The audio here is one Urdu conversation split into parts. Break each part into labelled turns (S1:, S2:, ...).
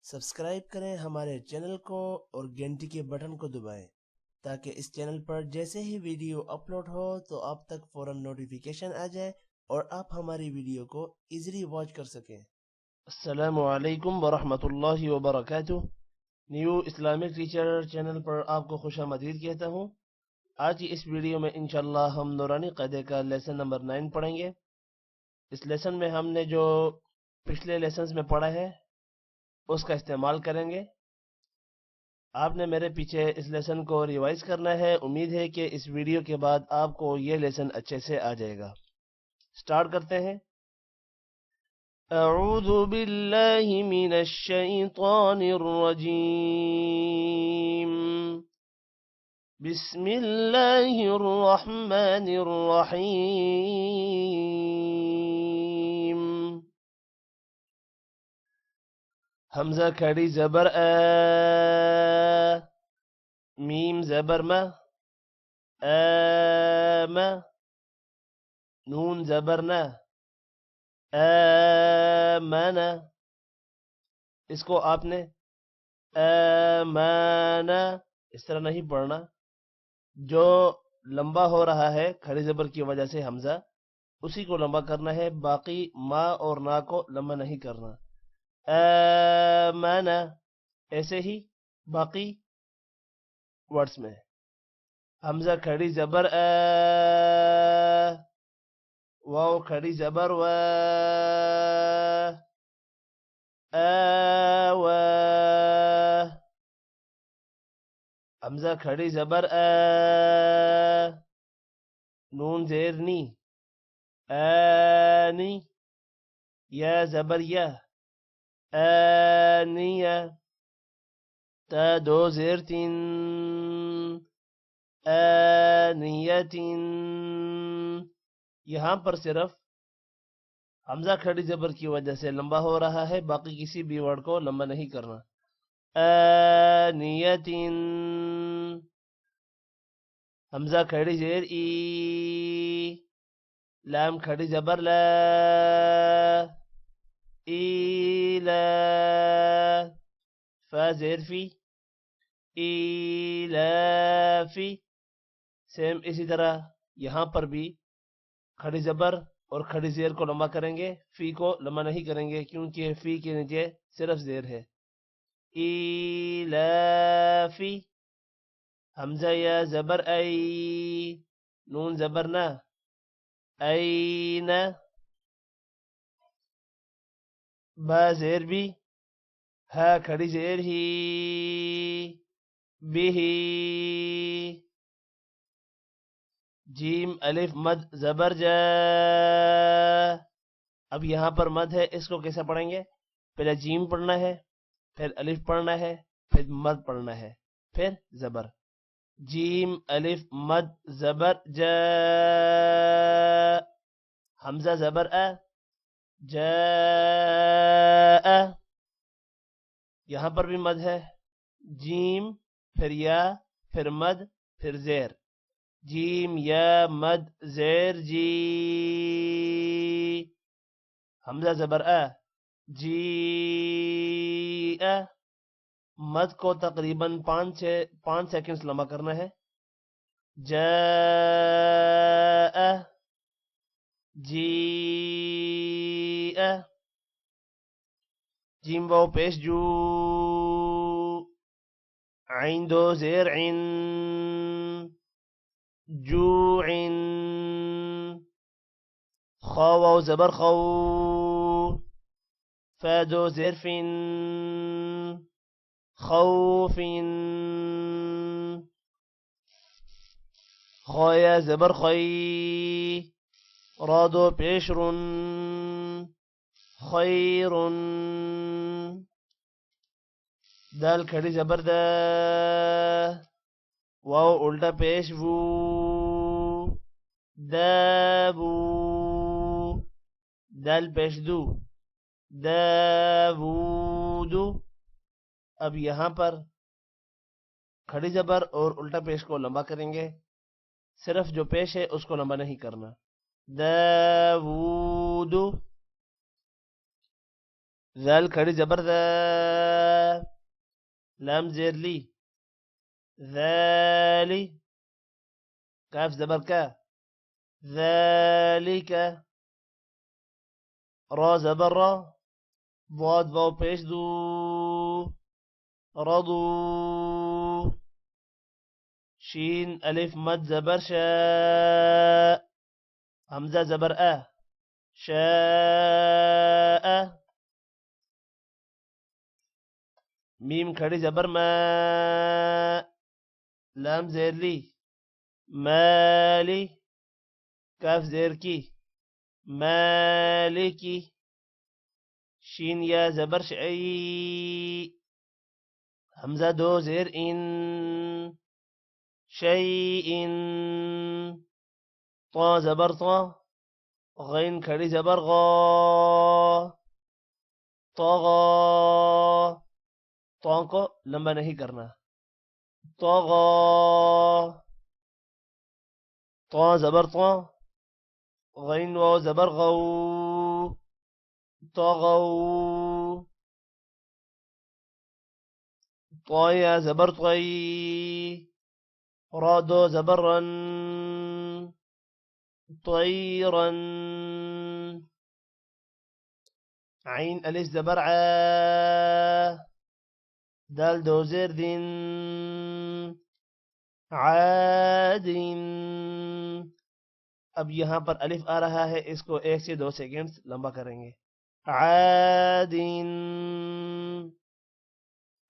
S1: سبسکرائب کریں ہمارے چینل کو اور گھنٹی کے بٹن کو دبائیں تاکہ اس چینل پر جیسے ہی ویڈیو اپلوڈ ہو تو آپ تک فوراً نوٹیفیکیشن آ جائے اور آپ ہماری ویڈیو کو ایزیلی واچ کر سکیں۔ السلام علیکم ورحمۃ اللہ وبرکاتہ۔ نیو اسلامک ٹیچر چینل پر آپ کو خوش آمدید کہتا ہوں۔ آج کی اس ویڈیو میں انشاءاللہ ہم نورانی قاعدے کا لیسن نمبر 9 پڑھیں گے۔ اس لیسن میں ہم نے جو پچھلے لیسنز میں پڑھا ہے اس کا استعمال کریں گے۔ آپ نے میرے پیچھے اس لیسن کو ریوائز کرنا ہے۔ امید ہے کہ اس ویڈیو کے بعد آپ کو یہ لیسن اچھے سے آ جائے گا۔ سٹارٹ کرتے ہیں۔ اعوذ باللہ من الشیطان الرجیم، بسم اللہ الرحمن الرحیم۔ حمزہ کھڑی زبر آ، میم زبر ما، آم، نون زبر نا، آمن۔ اس کو آپ نے آمن اس طرح نہیں پڑھنا، جو لمبا ہو رہا ہے کھڑی زبر کی وجہ سے حمزہ اسی کو لمبا کرنا ہے، باقی ما اور نا کو لمبا نہیں کرنا۔ آمن ایسے ہی باقی ورڈز میں۔ حمزہ کھڑی زبر آ، واو کھڑی زبر و، آو، حمزہ کھڑی زبر آ، نون زیر نی، آنی، یا زبر یا، آنیہ، تا دو زیر تین، آنیتین۔ یہاں پر صرف حمزہ کھڑی زبر کی وجہ سے لمبا ہو رہا ہے، باقی کسی بھی ورڈ کو لمبا نہیں کرنا۔ آنیتین، حمزہ کھڑی زیر ای، لام کھڑی زبر لا، ایلا، فا زیر فی، ایلافی۔ سیم اسی طرح یہاں پر بھی کھڑی زبر اور کھڑی زیر کو لمبا کریں گے، فی کو لمبا نہیں کریں گے کیونکہ فی کے نیچے صرف زیر ہے۔ ایلافی، حمزہ یا زبر ای، نون زبر نا، این، با زیر بی، ہا کھڑی زیر ہی، بھی، جیم الف مد زبر جا۔ اب یہاں پر مد ہے، اس کو کیسے پڑھیں گے؟ پہلے جیم پڑھنا ہے، پھر الف پڑھنا ہے، پھر مد پڑھنا ہے، پھر زبر۔ جیم الف مد زبر جا، حمزہ زبر ا، جا، یہاں پر بھی مد ہے، جیم پھر یا پھر مد پھر زیر، جیم یا مد زیر جی، حمزہ زبر ا، جی، مد کو تقریباً 5 سیکنڈز لمبا کرنا ہے۔ جاء، جیء، جیم واو پیش جو، عین دو زیر عین، جوعن، خا واو زبر خو، فا دو زیر فن، خوفن، خایا زبر خی، را دو پیش رن، خیرن، دال کھڑی زبر دا، واو الٹا پیش وو، دابو، دال پیش دو، داوودو۔ اب یہاں پر کھڑی زبر اور الٹا پیش کو لمبا کریں گے، صرف جو پیش ہے اس کو لمبا نہیں کرنا۔ داوود، ذال کھڑی زبر ذا، لام زیر لی، ذالی، کاف زبر کا، ذالک، را زبر را، ضاد واو پیش دو، رضو، شین الف مد زبر شا، حمزہ زبر شاء، میم کھڑی زبر ما، لام زیر لی، مالی، کاف زیر کی، مالکی، شین یا زبر شعی، حمزہ دو زیر ان، شیئن، طا زبر طا، غین کھڑی زبر غا، طغا، طا کو لمبا نہیں کرنا، طغا، طا زبر طا، غین واو زبر غو، طغو، طایا زبر طی، را دو زبر رن، طيرا، عين ألف زبر ع، دال دو زیر دن، عاد، اب یہاں پر الف آ رہا ہے، اس کو 1 سے 2 سیکنڈ لمبا کریں گے، عاد،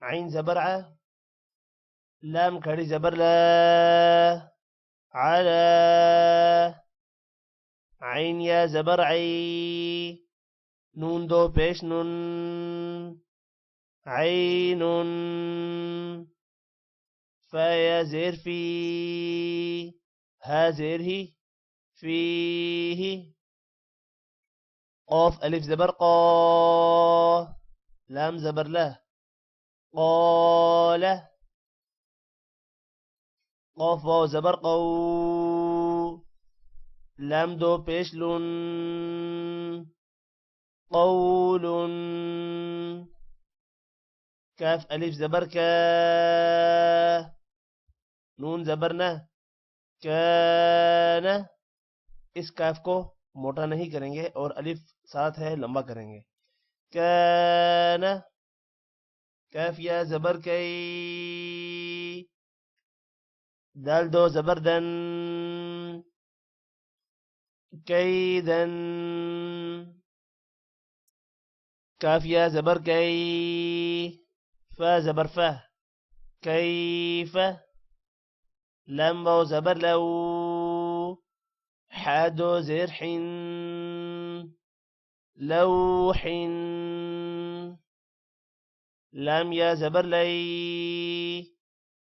S1: عین زبر ع، لام کھڑی زبر لا، علا، عین یا زبر عی، نون دو پیش نون، عین، فا یا زیر فی، ہا زیر ہی، فیہ، قاف الف زبر قا، لام زبر لا، قال، قاف واو زبر قو، لام دو پیش لن، قول، کاف الف زبر کا، نون زبر نہ، کان، اس کاف کو موٹا نہیں کریں گے اور الف ساتھ ہے لمبا کریں گے، کان، کاف یا زبر کئی، دال دو زبر دن، کیدن، کاف یا زبر کئی، فا زبر فا، کیف، لام واو زبر لو، حادو زیر حن، لوح، لام یا زبر لئی،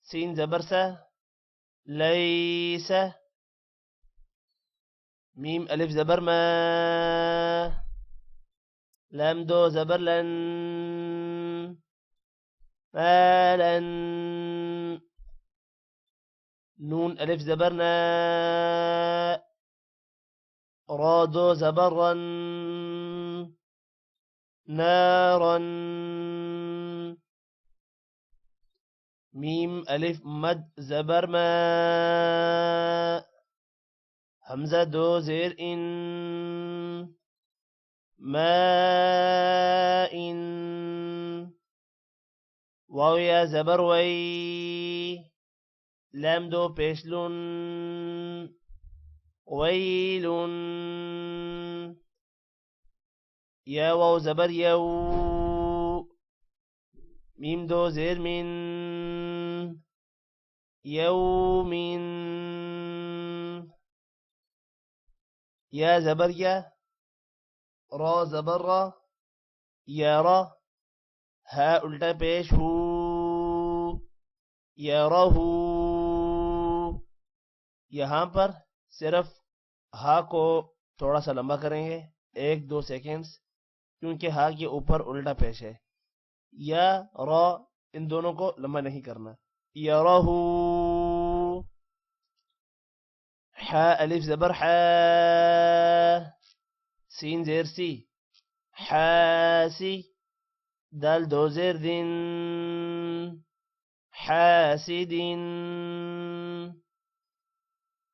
S1: سین زبر سا، ليس، ميم ألف زبر ما، لام دو زبر لن، مالا، نون ألف زبر نا، را دو زبر رن، نارا، ميم ألف مد زبر ما، حمزة دو زیر ان، ماء، واو یا زبر وی، لام دو پیش لن، ویل، یا واو زبر یو، میم دو زیر من، یوم، یا زبر یا، را زبر را، یا را، ہا الٹا پیش ہو، یا رہو، یہاں پر صرف ہا کو تھوڑا سا لمبا کریں گے 1-2 سیکنڈز، کیونکہ ہا کے اوپر الٹا پیش ہے، یا را ان دونوں کو لمبا نہیں کرنا، یا رہو، حا الف زبر حا، سین زیر سی، حاسی، دال دو زير دين حاسد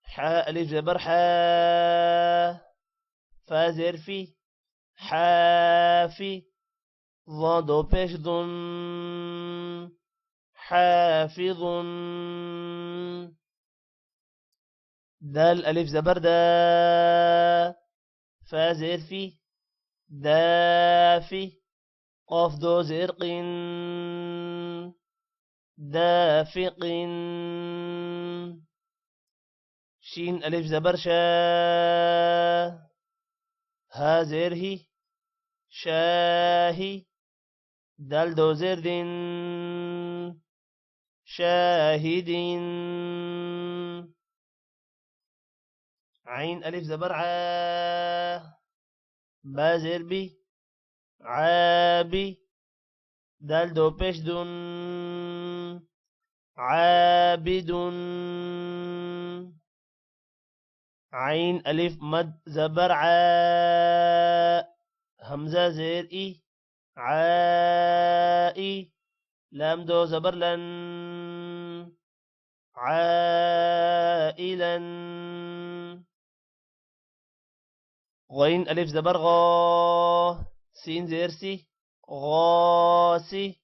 S1: حاء ألف زبر حا فا زير في حافي ضاد بيش ضن حافظ دال ألف زبر دا فا زير في دافي قاف دو زرق دافق شين ألف زبر شا ها زره شاهي دال دو زر شاهد عين ألف زبر عا با زر بي عابي دال دو بيش دون عابد عين ألف مد زبر عا همزة زير إي عائي لام دو زبر لن عائلا غين ألف زبر غا سين زير سي غاسي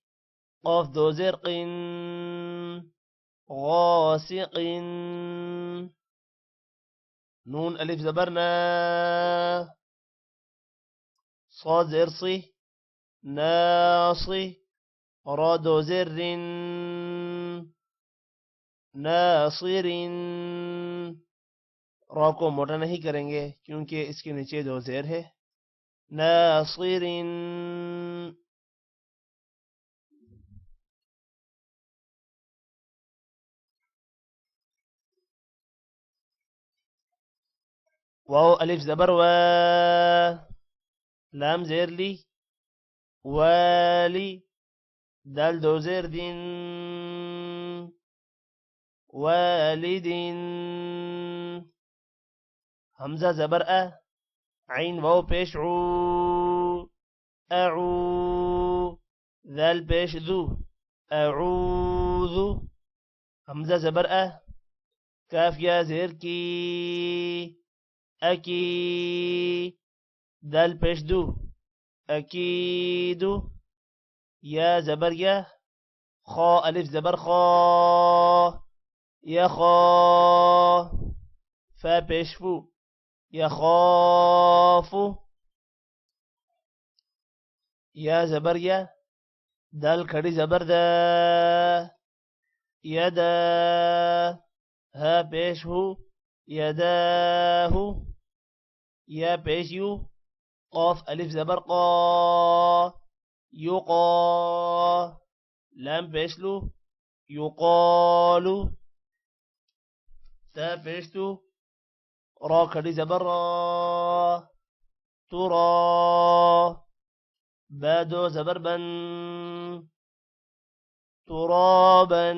S1: قاف دو زرق غاسق نون ألف زبرنا صاد زر صي ناصي را دو زر ناصر را کو موٹا نہیں کریں گے کیونکہ اس کے نیچے دو زیر ہے ناصر واو ألف زبر و لام زير لي والي دال دو زير دين والد همزة زبر عين واو بيش عو أعو ذال بيش ذو أعوذ همزة زبر كاف يا زير كي أكي دال بيش دو أكيد يا زبر يا خا ألف زبر خا يا خا فا بيش فو يخاف يا زبر يا دال كري زبر دا يدا ها بيش هو يداه يا بيش يو قاف ألف زبر قا يقا لام بيشلو يقال تا بيشتو را كري زبر را ترى بادو زبر بن ترابا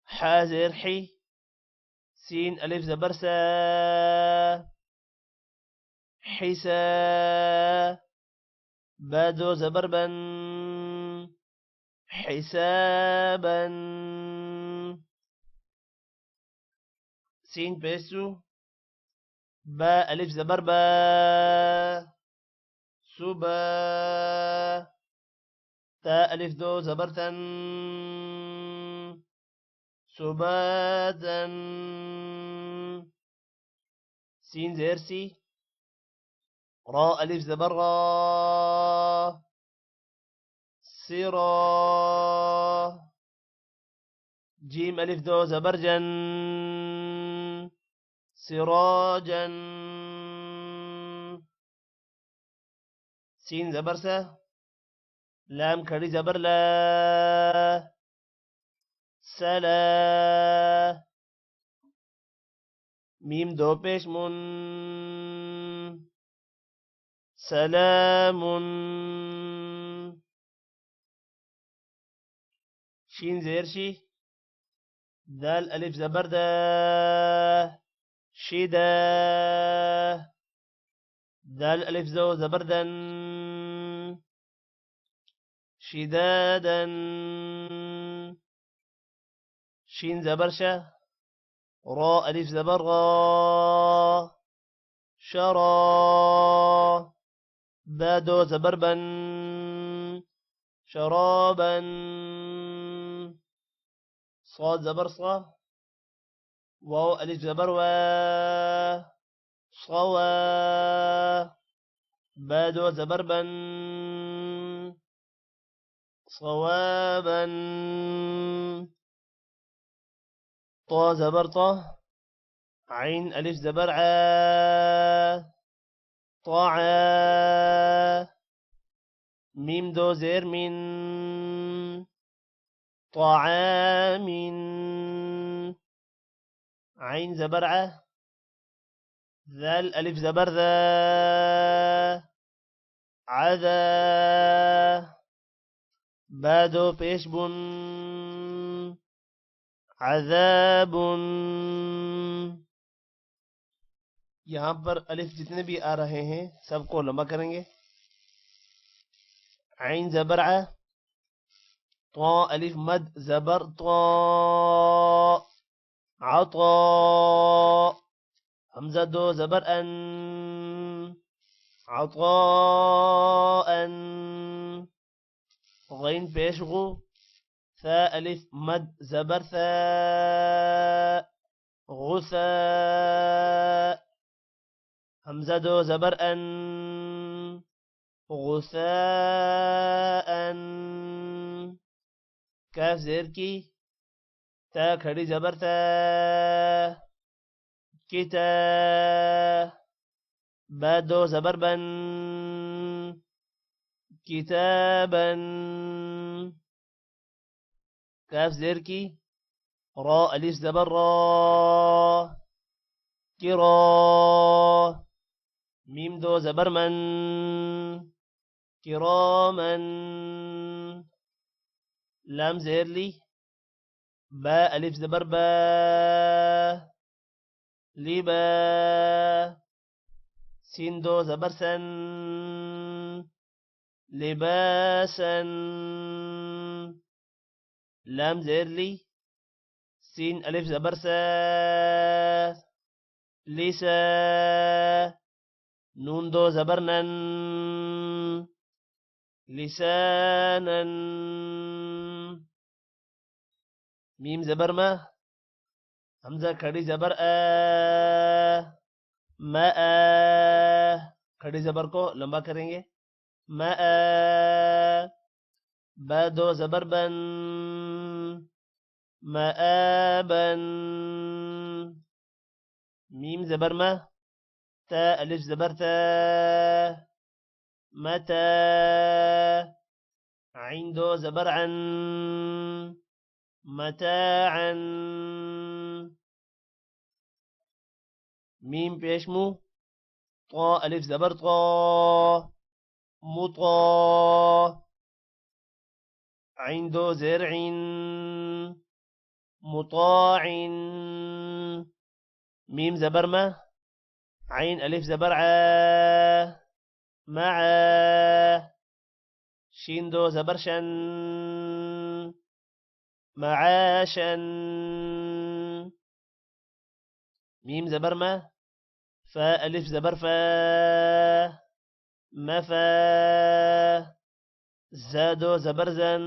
S1: حازر حي سين ألف زبر سا حسا بادو زبر بن حسابا سين بيسو با ألف زبر با سبا تا ألف دو زبر تن سباتا سين زير سي را ألف زبر را سرا جيم ألف دو زبر جن سراجا سين زبر سا لام كري زبر لا سلا ميم دو بيش من سلام شين زير شي دال ألف زبر دا شدا دال ألف زو زبردن شدادا شين زبر شا را ألف زبر غا شرا بادو زبر بن شرابا صاد زبر صا واو ألف زبر وا صوا بادو زبر بن صوابا طا زبر طا عين ألف زبر عا طاعا ميم دو زير من طعام عين زبر ع ذال ألف زبر ذا عذا بادو پیش بن عذاب یہاں پر الف جتنے بھی آ رہے ہیں سب کو لمبا کریں گے. عین زبر ع طا الف مد زبر طا عطا حمزہ دو زبر ان عطاء غين پیش غو ثا الف مد زبر ثا غثاء حمزة دو زبر ان غثاء کاف زیر کی تا کھڑی زبر تا کتا با دو زبر بن كتابا كاف زير کی را الف زبر را كرا ميم دو زبر من كراما لام زير لي با الف زبر با لبا سين دو زبر سن لباسا لام زير لي سين ألف زبر سا لسا نون دو زبر نن لسانا ميم زبر ما حمزة کھڑی زبر ما کھڑی زبر کو لمبا کریں گے. ماء با دو زبر بن مآبا ميم زبر ما تا ألف زبر تا متى عين دو زبر عن متاعا ميم بيشمو طا ألف زبر طا مطا عين دو زرع مطاع ميم زبر ما عين ألف زبر ع مع شين دو زبر شن معاشا ميم زبر ما فا ألف زبر فا مفا زادو زبرزن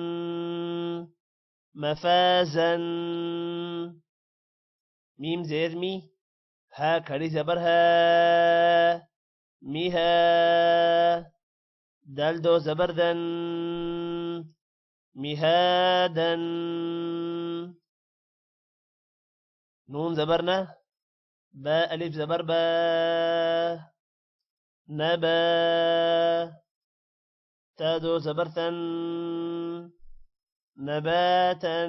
S1: مفازا ميم زير مي ها کھڑی زبر ها ميها دال دو زبردن مهادا نون زبرنا با ألف زبر با نبا تادو زبرثن نباتا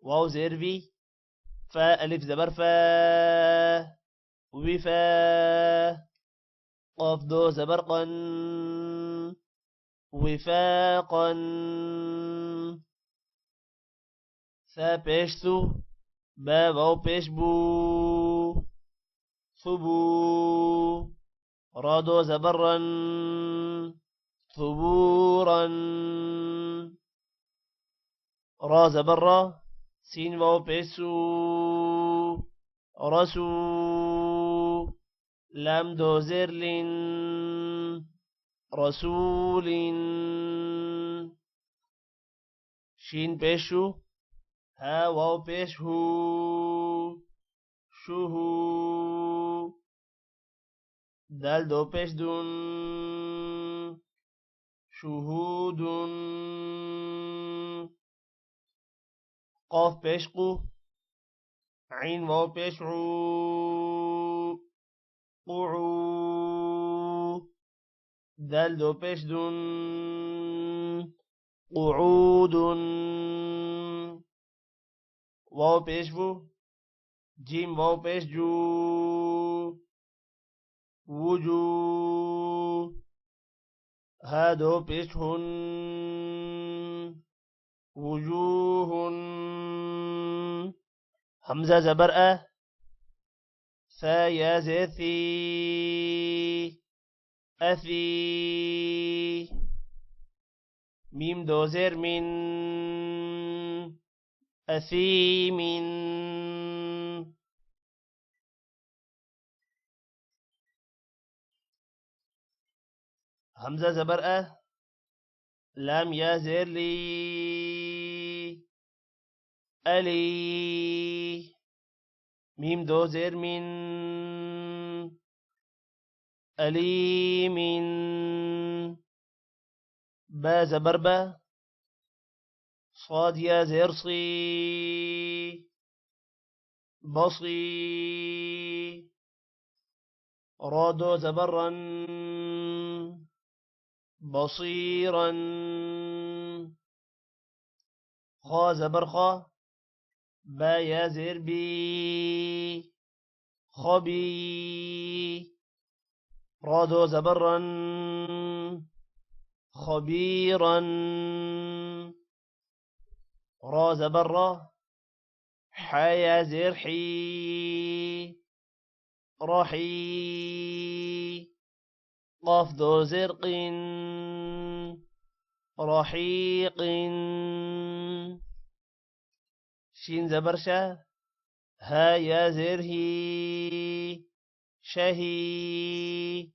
S1: واو زير في فا ألف زبر فا وفا قاف دو زبر قن وفاقا ثا پیش سو با واو پیش بو ثبو را دو زبرن ثبو زبرا را زبر را سين واو بيسو رسو لام دو زير لين رسول شين بيشو ها واو بيش هو شهو دال دو بيش دون شهود قاف بيش قو عين واو بيش عو قعو دال دو بيش دون قعود واو بيش فو جيم واو بيش جو وجو هادو بيش هن وجوه همزة زبر ثا يا زيثي أثي ميم دو زير من أثيم همزة زبر لام يا زير لي ألي ميم دو زير من أليم با زبر با صاد يا زير صي بصي را دو زبرا بصيرا خا زبر خا با يا زير بي خبي را دو زبرا خبيرا را زبر را حا يا زير حي رحي قاف دو زرق رحيق شين زبرشا ها يا زرهي شهي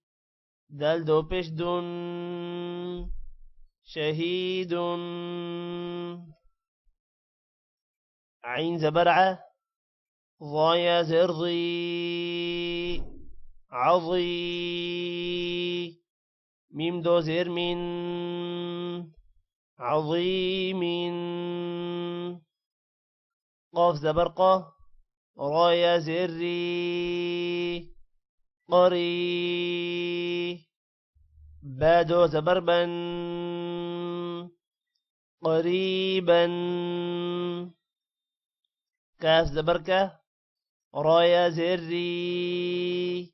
S1: دال دو بش دون شهيد عين زبرعة ضا يا زرضي عظي ميم دو زير من عظيم قاف زبرقة را يا زري قري بادو زبربا قريبا كاف زبركة را يا زري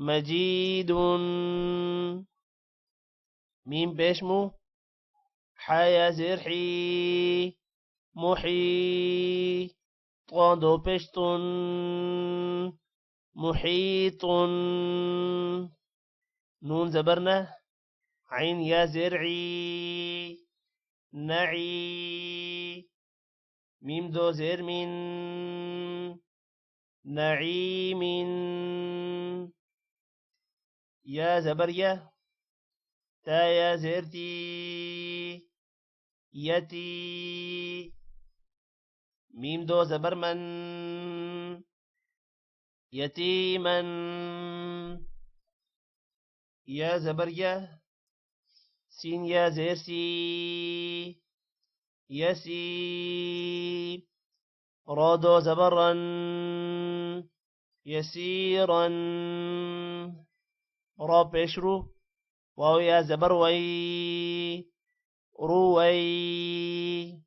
S1: مجيد ميم بيشمو حيا زرحي محي طاندو بشتون محيط نون زبرنا عين يا زرعي نعي ميم دو زر من نعيم يا زبرية تا يا زرتي يتي ميم دو زبر من يتيما يا زبرية سين يا زرسي يسي رادو زبرا يسيرا را بشرو واو یا زبر وی روی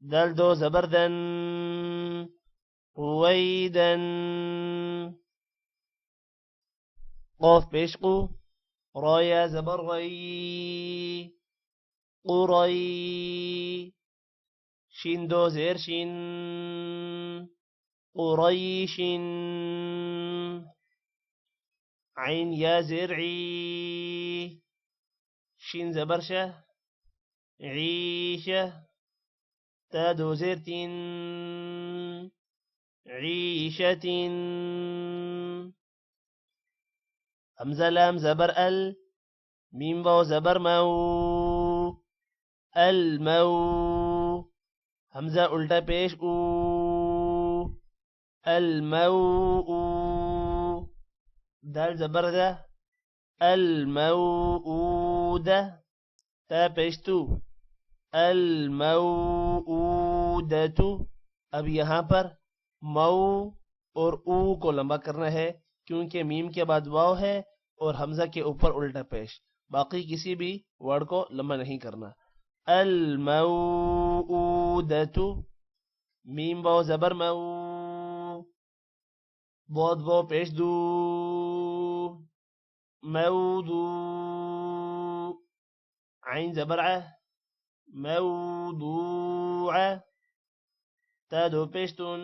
S1: دال دو زبر دن رویدن قاف پیش قو را یا زبر غی قری شین دو زیر شین قریش عین یا زیر عی شین زبر شه عیشه تا دو زیر تین عیشة حمزة لام زبر ال ميم واو زبر مو المو حمزة الٹا پیش او المو دال زبر ده الموءودة تا پیش تو الموءودة اب یہاں پر مو اور او کو لمبا کرنا ہے کیونکہ میم کے بعد واو ہے اور حمزہ کے اوپر الٹا پیش، باقی کسی بھی ورڈ کو لمبا نہیں کرنا. الموءودۃ میم واو زبر مو ضاد واو پیش دو مودو عین زبر ع موضوع تا دو پیش تن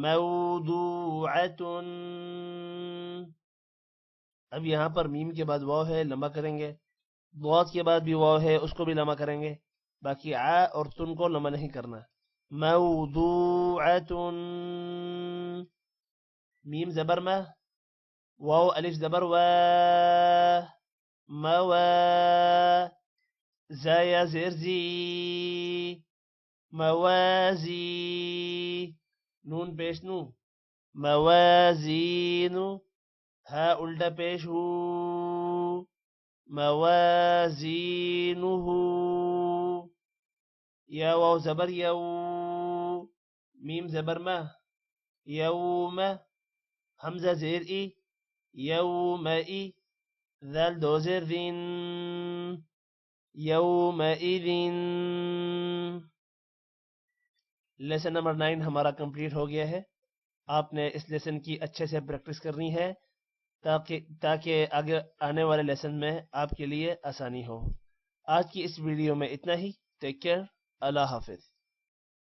S1: موضوعۃ. اب یہاں پر میم کے بعد واو ہے، لمبا کریں گے. ضاد کے بعد بھی واو ہے، اس کو بھی لمبا کریں گے. باقی ع اور تن کو لمبا نہیں کرنا. موضوعۃ میم زبر ما واو الف زبر و موا زایا زیر زی موازی نون پیش نو موازینو ہا الٹا پیش ہو موازینہ یا واو زبر یو میم زبر ما یوم حمزہ زیر ای یوم ای ذال دو زیر ذین یومئذین. لیسن نمبر 9 ہمارا کمپلیٹ ہو گیا ہے. آپ نے اس لیسن کی اچھے سے پریکٹس کرنی ہے تاکہ آگے آنے والے لیسن میں آپ کے لیے آسانی ہو. آج کی اس ویڈیو میں اتنا ہی. Take care. اللہ حافظ.